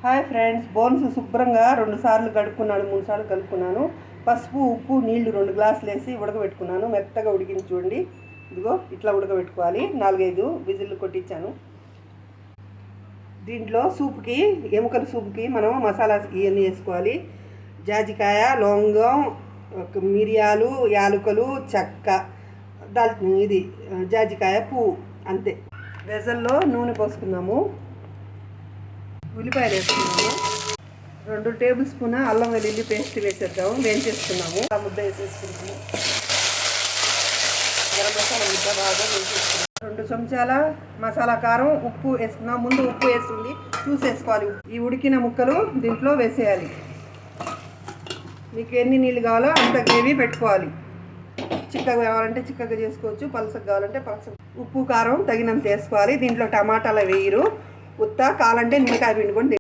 Hi friends, bones శుభ్రంగా 2 సార్లు కడుక్కున్నాను, 3 సార్లు కలుపుకున్నాను. పసుపు, ఉప్పు, నీళ్లు 2 గ్లాసులు వేసి ఉడకబెట్టుకున్నాను. మెత్తగా ఉడికింది చూడండి. ఇదిగో ఇట్లా ఉడకబెట్టుకోవాలి. 4-5 విజిల్లు కొట్టించాను. దీంట్లో సూప్కి, ఎముకల సూప్కి మనం మసాలా ఇవన్నీ వేసుకోవాలి. జాజికాయ, లవంగం, మిరియాలు, యాలకులు, చెక్క, ఇది జాజికాయ పువ్వు, అంతే. వెజల్లో నూనె పోసుకున్నాము. ఉల్లిపాయలు వేసుకున్నాము. 2 టేబుల్ స్పూన్ అల్లం వెల్లుల్లి పేస్ట్ వేసేద్దాము. వేయించేసుకున్నాము. ఆ ముద్ద వేసేసుకుంటాము. గరం మసాలా ముద్ద బాగా వేసేసుకున్నాము. 2 చెంచాల మసాలా కారం, ఉప్పు వేసుకున్నాం. ముందు ఉప్పు వేస్తుంది, చూసేసుకోవాలి. ఈ ఉడికిన ముక్కలు దీంట్లో వేసేయాలి. మీకు ఎన్ని నీళ్ళు కావాలో అంత గ్రేవీ పెట్టుకోవాలి. చిక్కగా కావాలంటే చిక్కగా చేసుకోవచ్చు, పలసగా కావాలంటే పలసగా. ఉప్పు కారం తగినంత వేసుకోవాలి. దీంట్లో టమాటాలు వేయరు, ఉత్త కావాలంటే నిమ్మకాయ పిండుకొని